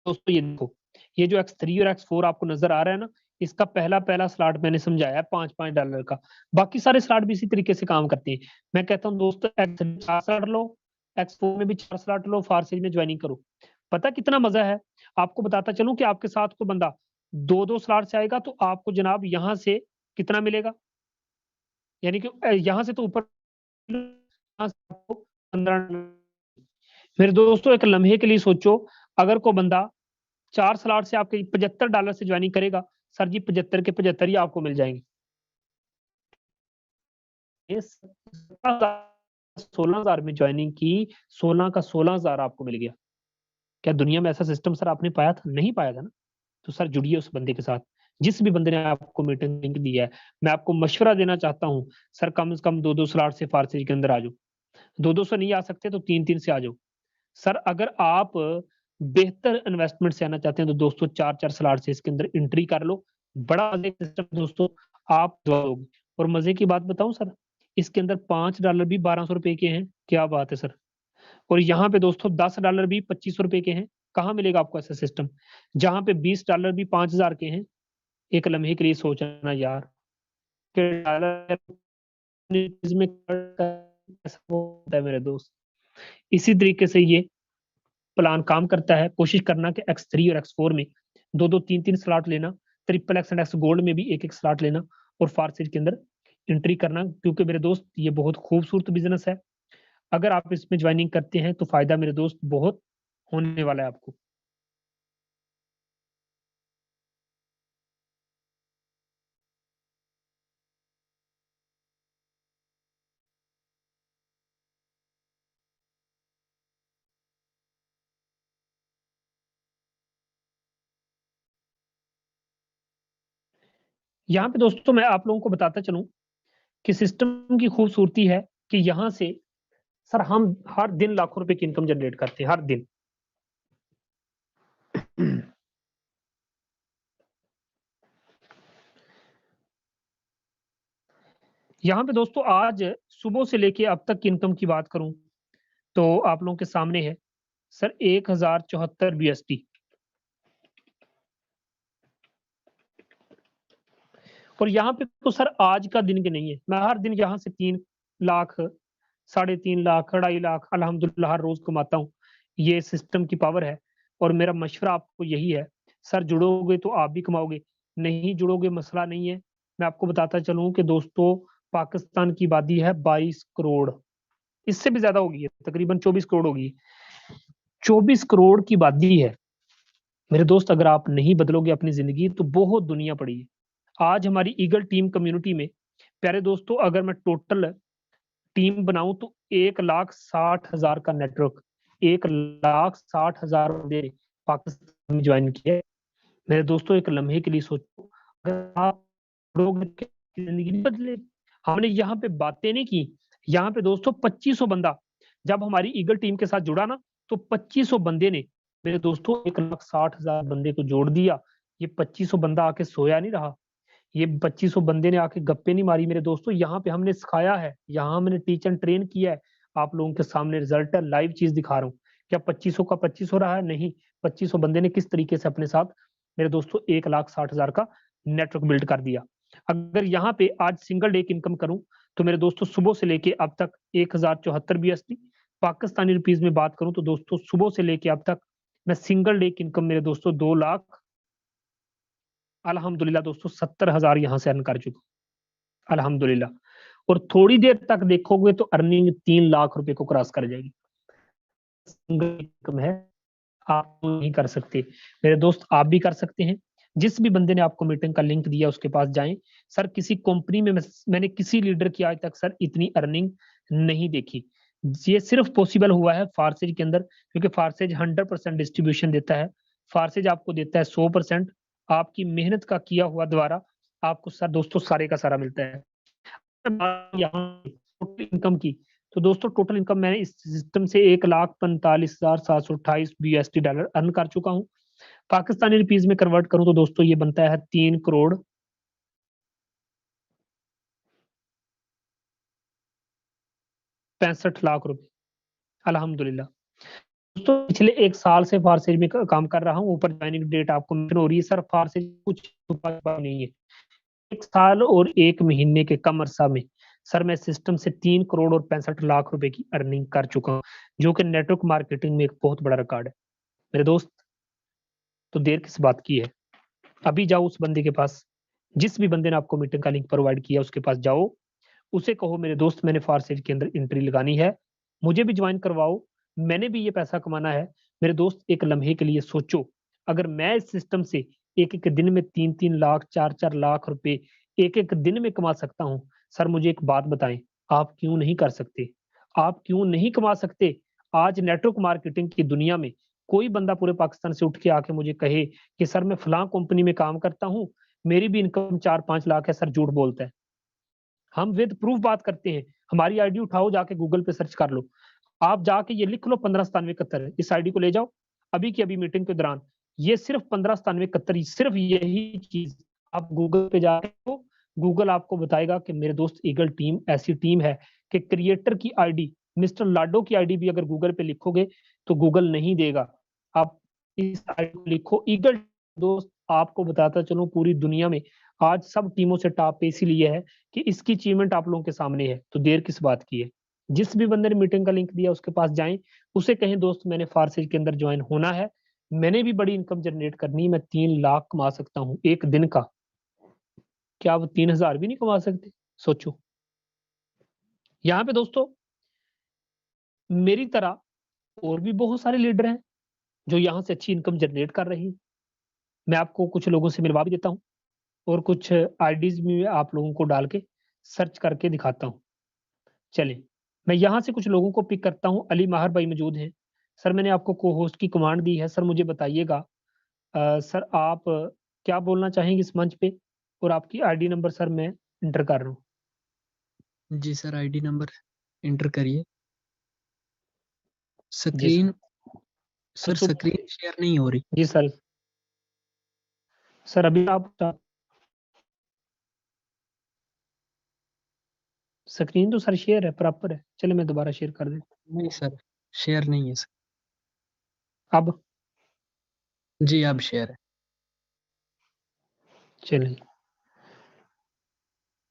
दोस्तों, ये देखो, ये जो X3 और X4 आपको नजर आ रहा है ना, इसका पहला पहला स्लॉट मैंने समझाया है $5-5 का। बाकी सारे स्लॉट भी इसी तरीके से काम करते हैं। मैं कहता हूँ दोस्तों X3 4 स्लॉट लो, X4 में भी 4 स्लॉट लो, फारसी में ज्वाइनिंग करो। पता कितना मजा है। आपको बताता चलूं कि आपके साथ कोई बंदा 2-2 स्लॉट से आएगा तो आपको जनाब यहाँ से कितना मिलेगा, यानी कि यहाँ से तो ऊपर 15। मेरे दोस्तों एक लम्हे के लिए सोचो, अगर कोई बंदा 4 स्लॉट से आपके $75 से ज्वाइनिंग करेगा, सर जी 75 के 75 ही आपको मिल जाएंगे। 16,000 में ज्वाइनिंग की, 16 का 16,000 आपको मिल गया। क्या दुनिया में ऐसा सिस्टम सर आपने पाया था? नहीं पाया था ना। तो सर जुड़िए उस बंदे के साथ, जिस भी बंदे ने आपको मीटिंग लिंक दिया है। मैं आपको मशवरा देना चाहता हूँ, सर कम से कम 2-2 स्लॉट से फारसी के अंदर आ जाओ। 2-2 से नहीं आ सकते तो 3-3 से आ जाओ। सर अगर आप बेहतर इन्वेस्टमेंट से आना चाहते हैं तो दोस्तों 4-4 स्लॉट से इसके अंदर एंट्री कर लो। बड़ा मजे सिस्टम दोस्तों, आप दोगे। और मजे की बात बताऊं सर, इसके अंदर $5 भी 1200 रुपए के हैं। क्या बात है सर। और यहाँ पे दोस्तों $10 भी 2500 रुपए के हैं। कहाँ मिलेगा आपको ऐसा सिस्टम, जहां पे $20 भी 5,000 के हैं। एक लम्हे के लिए सोचना यार कि डॉलर में कैसा होता है मेरे दोस्त। इसी तरीके से ये प्लान काम करता है। कोशिश करना कि X3 और X4 में 2-2 3-3 स्लॉट लेना, XXX एंड X गोल्ड में भी एक स्लॉट लेना और फारसी के अंदर एंट्री करना, क्योंकि मेरे दोस्त ये बहुत खूबसूरत बिजनेस है। अगर आप इसमें ज्वाइनिंग करते हैं तो फायदा मेरे दोस्त बहुत होने वाला है आपको। यहाँ पे दोस्तों मैं आप लोगों को बताता चलूं कि सिस्टम की खूबसूरती है कि यहाँ से सर हम हर दिन लाखों रुपए की इनकम जनरेट करते हैं, हर दिन। यहाँ पे दोस्तों आज सुबह से लेके अब तक की इनकम की बात करूं तो आप लोगों के सामने है सर 1074 BST। और यहाँ पे तो सर आज का दिन के नहीं है, मैं हर दिन यहाँ से 3 लाख, 3.5 लाख, 2.5 लाख अल्हम्दुलिल्लाह हर रोज कमाता हूँ। ये सिस्टम की पावर है। और मेरा मशवरा आपको यही है, सर जुड़ोगे तो आप भी कमाओगे, नहीं जुड़ोगे मसला नहीं है। मैं आपको बताता चलूँ कि दोस्तों पाकिस्तान की आबादी है 22 करोड़, इससे भी ज्यादा होगी, तकरीबन 24 करोड़ होगी। 24 करोड़ की आबादी है मेरे दोस्त। अगर आप नहीं बदलोगे अपनी जिंदगी तो बहुत दुनिया पड़ी है। आज हमारी ईगल टीम कम्युनिटी में प्यारे दोस्तों, अगर मैं टोटल टीम बनाऊं तो 1,60,000 का नेटवर्क, 1,60,000 बंदे ने पाकिस्तान में ज्वाइन किया है। मेरे दोस्तों एक लम्हे के लिए सोचो, अगर आप जिंदगी नहीं बदले। हमने यहाँ पे बातें नहीं की, यहाँ पे दोस्तों 2500 बंदा जब हमारी ईगल टीम के साथ जुड़ा ना, तो 2500 बंदे ने मेरे दोस्तों 1,60,000 बंदे को जोड़ दिया। ये 2500 बंदा आके सोया नहीं रहा, ये 2500 बंदे ने आके गप्पे नहीं मारी मेरे दोस्तों। यहाँ पे हमने सिखाया है, यहाँ हमने टीच एंड ट्रेन किया है। आप लोगों के सामने रिजल्ट है, लाइव चीज दिखा रहा हूँ। क्या 2500 का 2500 रहा है? नहीं, 2500 बंदे ने किस तरीके से अपने साथ मेरे दोस्तों 1,60,000 का नेटवर्क बिल्ड कर दिया। अगर यहाँ पे आज सिंगल डे की इनकम करूं तो मेरे दोस्तों सुबह से लेके अब तक 1074 BSD, पाकिस्तानी रुपीज में बात करूं तो दोस्तों सुबह से लेके अब तक मैं सिंगल डे की इनकम मेरे दोस्तों 2 लाख अल्हम्दुलिल्लाह दोस्तों 70,000 यहाँ से अर्न कर चुका हूं अल्हम्दुलिल्लाह। और थोड़ी देर तक देखोगे तो अर्निंग 3 लाख रुपए को क्रॉस कर जाएगी। सिंगल इनकम है, आप नहीं कर सकते मेरे दोस्त, आप भी कर सकते हैं। जिस भी बंदे ने आपको मीटिंग का लिंक दिया उसके पास जाएं। सर किसी कंपनी में मैंने किसी लीडर की आज तक सर इतनी अर्निंग नहीं देखी। ये सिर्फ पॉसिबल हुआ है फार्सेज के अंदर, क्योंकि फार्सेज 100% डिस्ट्रीब्यूशन देता है। फार्सेज आपको देता है 100%, आपकी मेहनत का किया हुआ द्वारा आपको सर दोस्तों सारे का सारा मिलता है। यहाँ टोटल इनकम की, तो दोस्तों टोटल इनकम मैंने इस सिस्टम से 1,45,728 BSD डॉलर अर्न कर चुका हूँ। पाकिस्तानी रुपीज में कन्वर्ट करूं तो दोस्तों ये बनता है 3 करोड़ 65 लाख रुपए अल्हम्दुलिल्लाह। दोस्तों पिछले 1 साल से फारसेज में काम कर रहा हूँ। ऊपर ज्वाइनिंग डेट आपको मेंशन हो रही है। सर फारसेज कुछ नहीं है, 1 साल और 1 महीने के कम अरसा में सर मैं सिस्टम से 3 करोड़ और 65 लाख रुपए की अर्निंग कर चुका हूँ, जो कि नेटवर्क मार्केटिंग में एक बहुत बड़ा रिकॉर्ड है मेरे दोस्त। तो देर किस बात की है, अभी जाओ उस बंदे के पास, जिस भी बंदे ने आपको मीटिंग का लिंक प्रोवाइड किया उसके पास जाओ, उसे कहो मेरे दोस्त मैंने फारसेज के अंदर एंट्री लगानी है, मुझे भी ज्वाइन करवाओ, मैंने भी ये पैसा कमाना है। मेरे दोस्त एक लम्हे के लिए सोचो, अगर मैं इस सिस्टम से एक एक दिन में 3-3 लाख 4-4 लाख रुपए एक एक दिन में कमा सकता हूं, सर मुझे एक बात बताएं, आप क्यों नहीं कर सकते? आप क्यों नहीं कमा सकते? आज नेटवर्क मार्केटिंग की दुनिया में कोई बंदा पूरे पाकिस्तान से उठ के आके मुझे कहे कि सर मैं फलां कंपनी में काम करता हूं, मेरी भी इनकम 4-5 लाख है, सर झूठ बोलता है। हम विद प्रूफ बात करते हैं। हमारी आईडी उठाओ, जाके गूगल पे सर्च कर लो, आप जाके ये लिख लो 159771, इस आईडी को ले जाओ अभी की अभी मीटिंग के दौरान, ये सिर्फ 159771, सिर्फ यही चीज आप गूगल पे जाके तो गूगल आपको बताएगा कि मेरे दोस्त ईगल टीम ऐसी टीम है कि क्रिएटर की आईडी, मिस्टर लाडो की आईडी भी अगर गूगल पे लिखोगे तो गूगल नहीं देगा। आप इस आईडी को लिखो ईगल। दोस्त आपको बताता चलो पूरी दुनिया में आज सब टीमों से टॉप पे इसीलिए है कि इसकी अचीवमेंट आप लोगों के सामने है। तो देर किस बात की है, जिस भी बंदे ने मीटिंग का लिंक दिया उसके पास जाएं, उसे कहें दोस्त मैंने फारसेज के अंदर ज्वाइन होना है, मैंने भी बड़ी इनकम जनरेट करनी है, मैं 3 लाख कमा सकता हूँ एक दिन का। क्या आप 3,000 भी नहीं कमा सकते? सोचो। यहाँ पे दोस्तों मेरी तरह और भी बहुत सारे लीडर हैं जो यहाँ से अच्छी इनकम जनरेट कर रही है। मैं आपको कुछ लोगों से मिलवा भी देता हूँ और कुछ आईडीज भी आप लोगों को डाल के सर्च करके दिखाता हूँ। चलिए मैं यहाँ से कुछ लोगों को पिक करता हूँ। अली माहर भाई मौजूद हैं। सर मैंने आपको को होस्ट की कमांड दी है, सर मुझे बताइएगा सर आप क्या बोलना चाहेंगे इस मंच पे, और आपकी आईडी नंबर सर मैं इंटर कर रहा हूँ। जी सर, आईडी नंबर इंटर करिए। जी सर। सर स्क्रीन शेयर नहीं हो रही। जी सर। सर अभी आप स्क्रीन तो सर शेयर है, प्रॉपर है। चलिए मैं दोबारा शेयर कर देता। नहीं सर, शेयर नहीं है सर। अब जी अब शेयर है। चलिए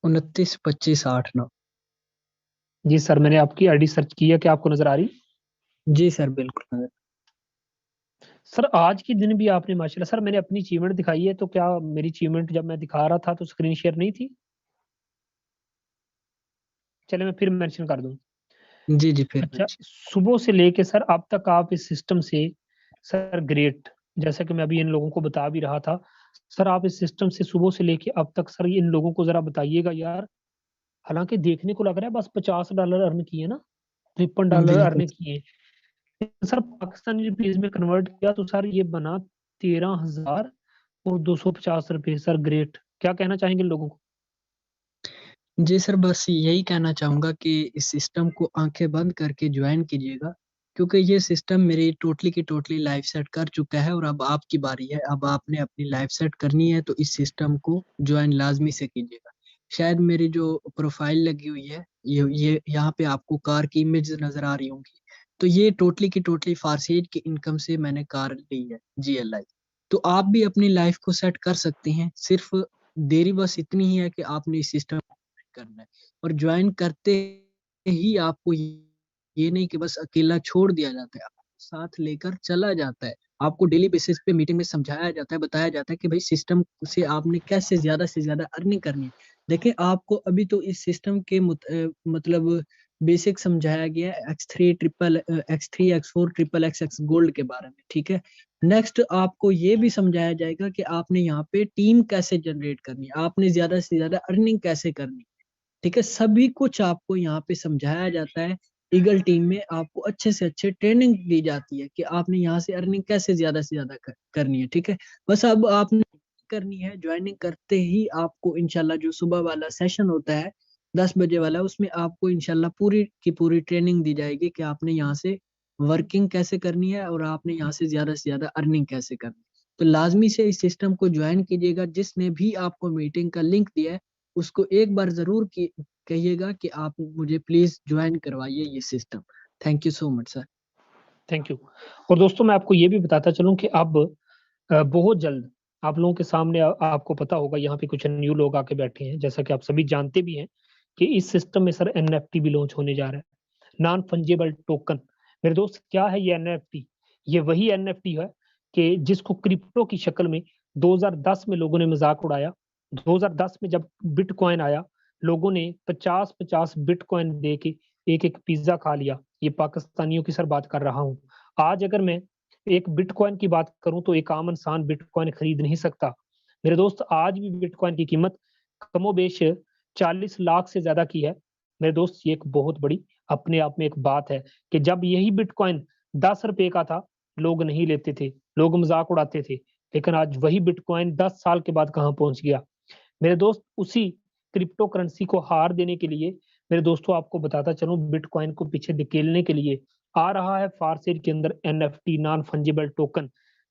29 25 8 9। जी सर मैंने आपकी आईडी सर्च की है, क्या आपको नजर आ रही? जी सर बिल्कुल। सर आज के दिन भी आपने माशाल्लाह, सर मैंने अपनी अचीवमेंट दिखाई है, तो क्या मेरी अचीवमेंट जब मैं दिखा रहा था तो स्क्रीन शेयर नहीं थी? चले मैं फिर मेंशन कर दूं। जी जी फिर अच्छा, सुबह से लेके सर अब तक आप इस सिस्टम से सर ग्रेट, जैसा कि मैं अभी इन लोगों को बता भी रहा था, सर आप इस सिस्टम से सुबह से लेके अब तक सर इन लोगों को जरा बताइएगा यार। हालांकि देखने को लग रहा है बस $50 अर्न किए ना, $53 बिल्कुल। अर्न किए। सर पाकिस्तानी रुपीज में कन्वर्ट किया तो सर ये बना 13,250 रुपये। सर ग्रेट, क्या कहना चाहेंगे इन लोगों को? जी सर, बस यही कहना चाहूंगा कि इस सिस्टम को आंखें बंद करके ज्वाइन कीजिएगा। क्योंकि ये सिस्टम मेरी टोटली की टोटली लाइफ सेट कर चुका है और अब आपकी बारी है। अब आपने अपनी लाइफ सेट करनी है तो इस सिस्टम को ज्वाइन लाजमी से कीजिएगा। शायद मेरी जो प्रोफाइल लगी हुई है, ये यहाँ पे आपको कार की इमेज नजर आ रही होंगी, तो ये टोटली की टोटली फारसेज की इनकम से मैंने कार ली है, GLI। तो आप भी अपनी लाइफ को सेट कर सकते हैं। सिर्फ देरी बस इतनी ही है कि आपने इस सिस्टम को करना है, और ज्वाइन करते ही आपको ये नहीं कि बस अकेला छोड़ दिया जाता है, साथ लेकर चला जाता है। आपको डेली बेसिस पे मीटिंग में समझाया जाता है, बताया जाता है कि भाई सिस्टम से आपने कैसे ज्यादा से ज्यादा अर्निंग करनी है। देखिए आपको अभी तो इस सिस्टम के मतलब बेसिक समझाया गया है, X3 X4 triple X gold के बारे में, ठीक है। नेक्स्ट आपको ये भी समझाया जाएगा कि आपने यहाँ पे टीम कैसे जनरेट करनी है, आपने ज्यादा से ज्यादा अर्निंग कैसे करनी है, ठीक है। सभी कुछ आपको यहाँ पे समझाया जाता है। ईगल टीम में आपको अच्छे से अच्छे ट्रेनिंग दी जाती है कि आपने यहाँ से अर्निंग कैसे ज्यादा से ज्यादा करनी है, ठीक है। बस अब आपने करनी है, ज्वाइनिंग करते ही आपको इंशाल्लाह जो सुबह वाला सेशन होता है 10 बजे वाला, उसमें आपको इंशाल्लाह पूरी की पूरी ट्रेनिंग दी जाएगी कि आपने यहाँ से वर्किंग कैसे करनी है और आपने यहाँ से ज्यादा अर्निंग कैसे करनी है। तो लाजमी से इस सिस्टम को ज्वाइन कीजिएगा। जिसने भी आपको मीटिंग का लिंक दिया है उसको एक बार जरूर कहिएगा कि आप मुझे प्लीज ज्वाइन करवाइए ये system. Thank you so much sir. Thank you. और दोस्तों मैं आपको ये भी बताता चलूं कि अब बहुत जल्द आप लोगों के सामने आपको पता होगा यहाँ पे कुछ न्यू लोग आके बैठे हैं, जैसा कि आप सभी जानते भी हैं कि इस सिस्टम में सर NFT भी लॉन्च होने जा रहा है, नॉन फंजिबल टोकन। मेरे दोस्त क्या है ये NFT? ये वही NFT है कि जिसको क्रिप्टो की शक्ल में 2010 में लोगों ने मजाक उड़ाया। 2010 में जब बिटकॉइन आया, लोगों ने 50-50 बिटकॉइन दे के एक एक पिज्जा खा लिया। ये पाकिस्तानियों की सर बात कर रहा हूँ। आज अगर मैं एक बिटकॉइन की बात करूं तो एक आम इंसान बिटकॉइन खरीद नहीं सकता। मेरे दोस्त आज भी बिटकॉइन की कीमत कमोबेश 40 लाख से ज्यादा की है। मेरे दोस्त ये एक बहुत बड़ी अपने आप में एक बात है कि जब यही बिटकॉइन 10 रुपए का था, लोग नहीं लेते थे, लोग मजाक उड़ाते थे। लेकिन आज वही बिटकॉइन 10 साल के बाद कहां पहुंच गया। मेरे दोस्त उसी क्रिप्टो करेंसी को हार देने के लिए, मेरे दोस्तों आपको बताता चलूं, बिटकॉइन को पीछे धकेलने के लिए आ रहा है फारसेज के अंदर NFT नॉन फंजिबल टोकन,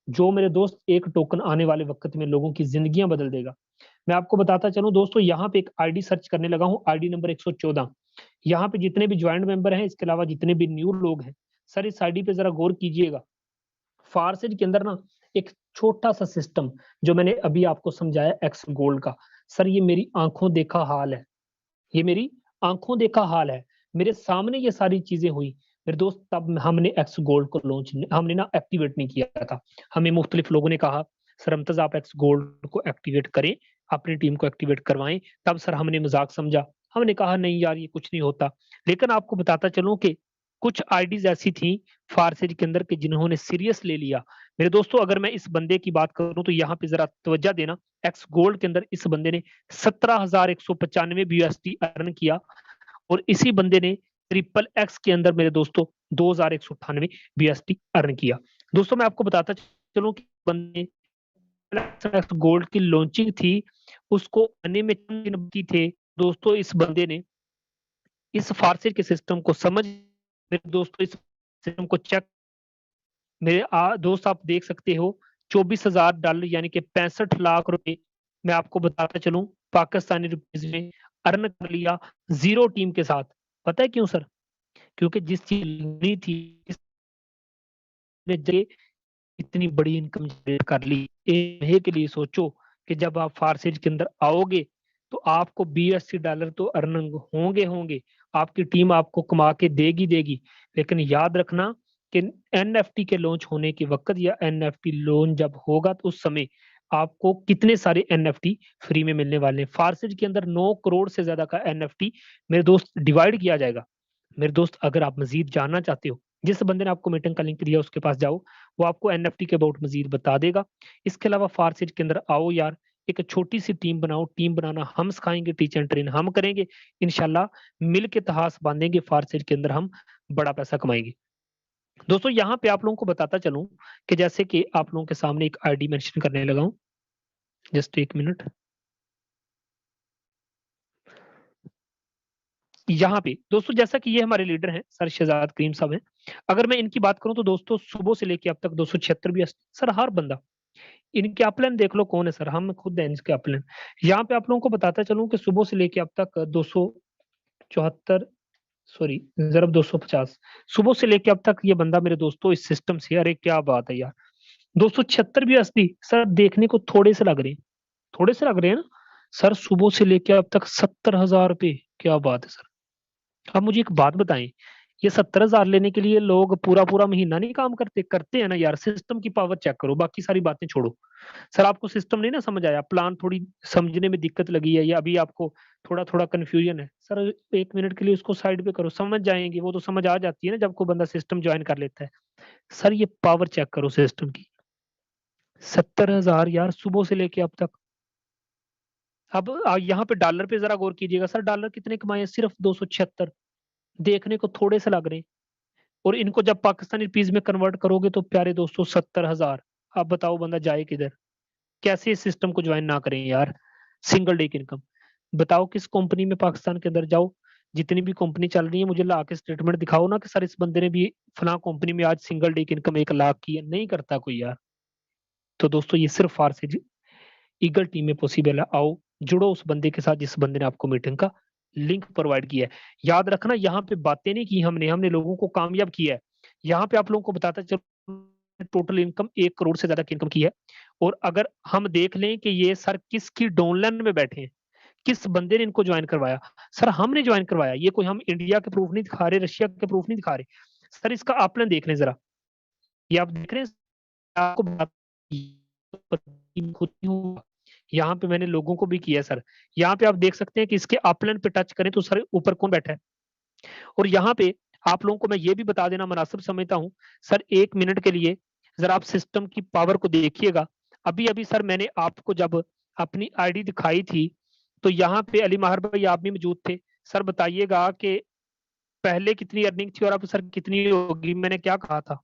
जो मेरे दोस्त एक टोकन आने वाले वक्त में लोगों की जिंदगियां बदल देगा। मैं आपको बताता चलूं दोस्तों, यहाँ पे एक आईडी सर्च करने लगा हूँ, आईडी नंबर 114। यहाँ पे जितने भी ज्वाइंट मेंबर हैं, इसके अलावा जितने भी न्यू लोग हैं, सर इस आईडी पे जरा गौर कीजिएगा। फारसेज के अंदर ना एक छोटा सा सिस्टम जो मैंने अभी आपको समझाया एक्स गोल्ड का, सर ये मेरी आंखों देखा हाल है। ये मेरी आंखों देखा हाल है। मेरे सामने ये सारी चीजें हुई मेरे दोस्त, तब हमने एक्स गोल्ड को लॉन्च हमने ना एक्टिवेट नहीं किया था। हमें मुख्तलिफ लोगों ने कहा सर हमतज आप एक्स गोल्ड को एक्टिवेट करें, अपनी टीम को एक्टिवेट करवाएं। तब सर हमने मजाक समझा, हमने कहा नहीं यार ये कुछ नहीं होता। लेकिन आपको बताता चलूं कि कुछ आईडीज ऐसी थी फारसेज के अंदर के जिन्होंने सीरियस ले लिया। मेरे दोस्तों अगर मैं इस बंदे की बात करूं तो यहाँ पे जरा तवज्जो देना, एक्स गोल्ड के अंदर इस बंदे ने 17,195 USD अर्न किया, और इसी बंदे ने ट्रिपल एक्स के अंदर मेरे दोस्तों 2,198 BST अर्न किया। दोस्तों मैं आपको बताता चलूं कि बंदे गोल्ड की लॉन्चिंग थी, उसको आने में चंद दिन बाकी थे। दोस्तों इस बंदे ने इस फारसी के सिस्टम को समझ, मेरे दोस्तों इस सिस्टम को चेक, मेरे दोस्त आप देख सकते हो $24,000 यानी कि 65 लाख रुपए मैं आपको बताता चलूं पाकिस्तानी रुपीज में अर्न कर लिया जीरो टीम के साथ। पता है क्यों सर? क्योंकि जिस चीज नहीं थी इसने इतनी बड़ी इनकम जनरेट कर ली। एक के लिए सोचो कि जब आप फारसेज के अंदर आओगे तो आपको $80 तो अर्निंग होंगे, आपकी टीम आपको कमा के देगी। लेकिन याद रखना कि NFT के लॉन्च होने के वक्त या NFT लॉन्च जब होगा तो उस समय आपको कितने सारे NFT फ्री में मिलने वाले हैं। फारसेज के अंदर 9 करोड़ से ज्यादा का NFT मेरे दोस्त डिवाइड किया जाएगा। मेरे दोस्त अगर आप मजीद जानना चाहते हो, जिस बंदे ने आपको मीटिंग का लिंक दिया उसके पास जाओ, वो आपको NFT के अबाउट मजीद बता देगा। इसके अलावा फारसेज के अंदर आओ यार, एक छोटी सी टीम बनाओ, टीम बनाना हम सिखाएंगे, टीच एंड ट्रेन हम करेंगे, इंशाल्लाह मिल के तहास बांधेंगे, फारसेज के अंदर हम बड़ा पैसा कमाएंगे। दोस्तों यहाँ पे आप लोगों को बताता चलूं कि जैसे कि आप लोगों के सामने एक आईडी मेंशन करने लगा हूं, जस्ट एक मिनट। यहाँ पे दोस्तों जैसा कि ये हमारे लीडर हैं सर शहजाद करीम साहब हैं। अगर मैं इनकी बात करूँ तो दोस्तों सुबह से लेके अब तक 276 भी सर हर बंदा इनके अपलाइन देख लो कौन है सर, हम खुद हैं इनके अपलाइन। यहाँ पे आप लोगों को बताता चलूं कि सुबह से लेके अब तक 274 सॉरी ज़रब 250 सुबह से लेके अब तक ये बंदा मेरे दोस्तों इस सिस्टम से, अरे क्या बात है यार, 276 भी असली सर देखने को थोड़े से लग रहे हैं, थोड़े से लग रहे हैं ना सर, सुबह से लेके अब तक 70,000 रुपए, क्या बात है सर। अब मुझे एक बात बताएं, ये 70,000 लेने के लिए लोग पूरा पूरा महीना नहीं काम करते, करते हैं ना यार। सिस्टम की पावर चेक करो, बाकी सारी बातें छोड़ो। सर आपको सिस्टम नहीं ना समझ आया, प्लान थोड़ी समझने में दिक्कत लगी है या अभी आपको थोड़ा थोड़ा कंफ्यूजन है, सर 1 मिनट के लिए उसको साइड पे करो, समझ जाएंगे, वो तो समझ आ जाती है ना जब कोई बंदा सिस्टम ज्वाइन कर लेता है। सर ये पावर चेक करो सिस्टम की, 70,000 यार सुबह से लेके अब तक। अब यहाँ पे डॉलर पे जरा गौर कीजिएगा सर, डॉलर कितने कमाए, सिर्फ 276, देखने को थोड़े से लग रहे हैं, और इनको जब पाकिस्तानी रुपीज में कन्वर्ट करोगे तो प्यारे दोस्तों 70,000। अब बताओ बंदा जाए किधर, कैसे इस सिस्टम को ज्वाइन ना करें यार। सिंगल डे की इनकम, बताओ किस कंपनी में पाकिस्तान के अंदर जाओ, जितनी भी कंपनी चल रही है मुझे ला के स्टेटमेंट दिखाओ ना कि सर इस बंदे ने भी फला कंपनी में आज सिंगल डे की इनकम 1 लाख की है, नहीं करता कोई यार। तो दोस्तों ये सिर्फ फारसी ईगल टीम में पॉसिबल है। आओ जुड़ो उस बंदे के साथ जिस बंदे ने आपको मीटिंग का लिंक प्रोवाइड किया है। याद रखना यहाँ पे बातें नहीं की हमने, हमने लोगों को कामयाब किया है। यहाँ पे आप लोगों को बताता चलो टोटल इनकम 1 करोड़ से ज्यादा की इनकम की है। और अगर हम देख लें कि ये सर किसकी डाउनलाइन में बैठे हैं, किस बंदे ने इनको ज्वाइन करवाया, सर हमने ज्वाइन करवाया। ये कोई हम इंडिया के प्रूफ नहीं दिखा रहे, रशिया के प्रूफ नहीं दिखा रहे। सर इसका अपलाइन देख लें जरा, ये आप देख रहे हैं, आपको यहाँ पे मैंने लोगों को भी किया सर। यहाँ पे आप देख सकते हैं कि इसके अपलाइन पे टच करें तो सर ऊपर कौन बैठा है। और यहाँ पे आप लोगों को मैं ये भी बता देना मुनासिब समझता हूँ सर, 1 मिनट के लिए जरा आप सिस्टम की पावर को देखिएगा। अभी अभी सर मैंने आपको जब अपनी आईडी दिखाई थी तो यहाँ पे अली माहर भाई आप भी मौजूद थे। सर बताइएगा कि पहले कितनी अर्निंग थी और अब सर कितनी होगी। मैंने क्या कहा था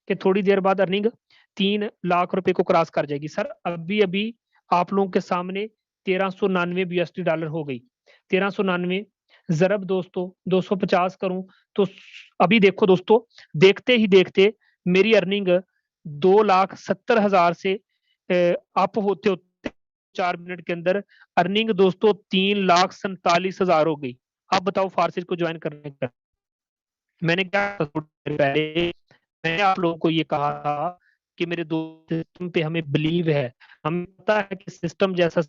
कि थोड़ी देर बाद अर्निंग 3 लाख रुपए को क्रॉस कर जाएगी। सर अभी अभी आप लोगों के सामने 1399 यूएसडी डॉलर हो गई। 1399 जरब दोस्तों 250 करूं तो अभी देखो दोस्तों, देखते ही देखते मेरी अर्निंग 2,70,000 से अप होते होते 4 मिनट के अंदर अर्निंग दोस्तों 3,47,000 हो गई। अब बताओ फारसी को ज्वाइन करने का मैंने क्या पहले मैंने आप लोगों को ये कहा था कि मेरे दोस्त सिस्टम पे हमें बिलीव है, हमें पता है कि सिस्टम जैसा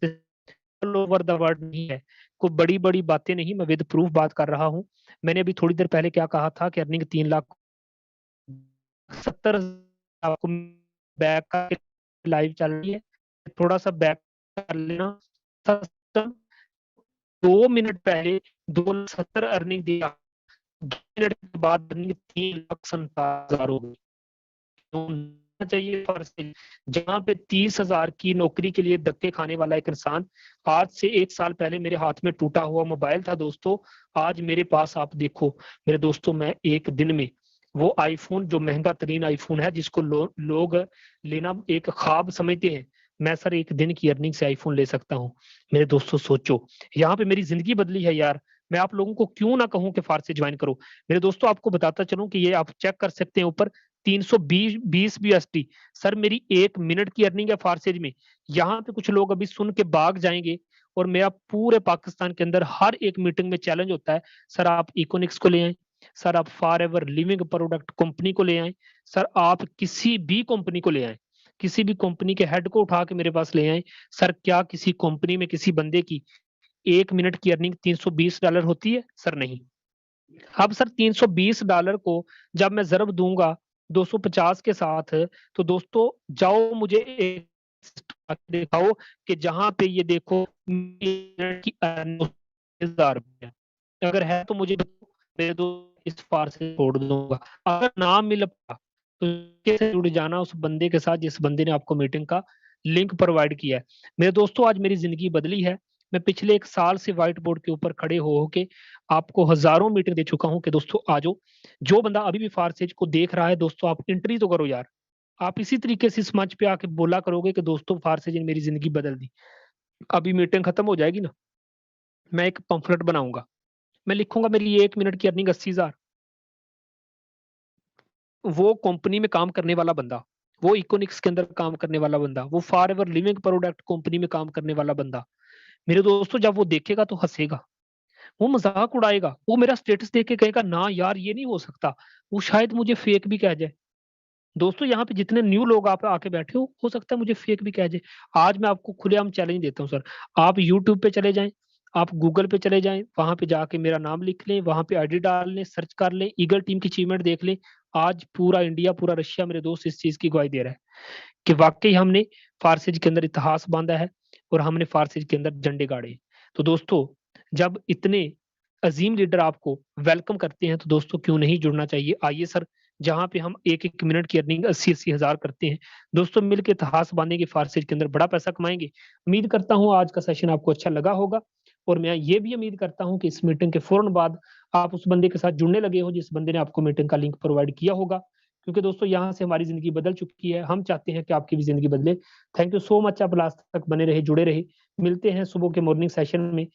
ऑल ओवर द वर्ल्ड नहीं है। कोई बड़ी बड़ी बातें नहीं, मैं विद प्रूफ बात कर रहा हूँ। मैंने अभी थोड़ी देर पहले क्या कहा था कि अर्निंग 3,70,000 आपको बैक का लाइव चल रही है, थोड़ा सा बैक कर लेना। 2 मिनट पहले 2,70,000 अर्निंग दिया, 2 मिनट के बाद अर्निंग 3,47,000 हो गई। चाहिए फर्स्ट, जहां पे 30,000 की नौकरी के लिए धक्के खाने वाला एक इंसान, आज से 1 साल पहले मेरे हाथ में टूटा हुआ मोबाइल था दोस्तों, आज मेरे पास आप देखो मेरे दोस्तों, मैं एक दिन में वो आईफोन जो महंगा तरीन आईफोन है जिसको लोग लेना एक ख्वाब समझते हैं, मैं सर एक दिन की अर्निंग से आईफोन ले सकता हूँ। मेरे दोस्तों सोचो, यहाँ पे मेरी जिंदगी बदली है यार। मैं आप लोगों को क्यों ना कहूं कि फारसी ज्वाइन करो। मेरे दोस्तों आपको बताता चलूं कि ये आप चेक कर सकते हैं ऊपर 320 BST सर मेरी 1 मिनट की अर्निंग है फारसेज में। यहाँ पे कुछ लोग अभी सुन के भाग जाएंगे और मेरा पूरे पाकिस्तान के अंदर हर एक मीटिंग में चैलेंज होता है, सर आप इकोनिक्स को ले आए, सर आप for ever living product company को ले आए, सर आप किसी भी कंपनी को ले आए, किसी भी कंपनी के हेड को उठा के मेरे पास ले आए। सर क्या किसी कंपनी में किसी बंदे की 1 मिनट की अर्निंग $320 होती है? सर नहीं। अब सर $320 को जब मैं जरब दूंगा 250 के साथ, तो दोस्तों जाओ मुझे एक दिखाओ कि जहां पे ये देखो की 1000 रुपया अगर है तो मुझे मेरे दो इस फार से छोड़ दूंगा। अगर ना मिल पाया तो कैसे जुड़ जाना उस बंदे के साथ जिस बंदे ने आपको मीटिंग का लिंक प्रोवाइड किया है। मेरे दोस्तों आज मेरी जिंदगी बदली है। मैं पिछले 1 साल से व्हाइट बोर्ड के ऊपर खड़े हो के आपको हजारों मीटिंग दे चुका हूं कि दोस्तों आ जाओ। जो बंदा अभी भी फारसेज को देख रहा है दोस्तों, आप एंट्री तो करो यार। आप इसी तरीके से इस मंच पे आके बोला करोगे कि दोस्तों फारसेज ने मेरी जिंदगी बदल दी। अभी मीटिंग खत्म हो जाएगी ना, मैं एक पंफलेट बनाऊंगा, मैं लिखूंगा मेरी 1 मिनट की अर्निंग 80,000। वो कंपनी में काम करने वाला बंदा, वो इकोनिक्स के अंदर काम करने वाला बंदा, वो for ever living product company में काम करने वाला बंदा, मेरे दोस्तों जब वो देखेगा तो हंसेगा, वो मजाक उड़ाएगा, वो मेरा स्टेटस देख के कहेगा ना यार ये नहीं हो सकता, वो शायद मुझे फेक भी कह जाए। दोस्तों यहाँ पे जितने न्यू लोग आप आके बैठे हो सकता है मुझे फेक भी कह जाए। आज मैं आपको खुलेआम चैलेंज देता हूँ सर, आप यूट्यूब पे चले जाएं, आप गूगल पे चले जाएं, वहां पे जाके मेरा नाम लिख लें, वहां पे आईडी डाल लें, सर्च कर लें, ईगल टीम की अचीवमेंट देख लें। आज पूरा इंडिया, पूरा रशिया मेरे दोस्त इस चीज की गवाही दे रहा है कि वाकई हमने फारसेज के अंदर इतिहास बांधा है और हमने फारसेज के अंदर झंडे गाड़े। तो दोस्तों जब इतने अजीम लीडर आपको वेलकम करते हैं तो दोस्तों क्यों नहीं जुड़ना चाहिए। आइए सर, जहां पे हम 1-1 मिनट की अर्निंग 80-80 हजार करते हैं, दोस्तों मिलकर इतिहास बांधेंगे, फारसेज के अंदर बड़ा पैसा कमाएंगे। उम्मीद करता हूं आज का सेशन आपको अच्छा लगा होगा, और मैं ये भी उम्मीद करता हूं कि इस मीटिंग के फौरन बाद आप उस बंदे के साथ जुड़ने लगे हो जिस बंदे ने आपको मीटिंग का लिंक प्रोवाइड किया होगा, क्योंकि दोस्तों यहाँ से हमारी जिंदगी बदल चुकी है, हम चाहते हैं कि आपकी भी जिंदगी बदले। थैंक यू सो मच, आप लास्ट तक बने रहे, जुड़े रहे। मिलते हैं सुबह के मॉर्निंग सेशन में।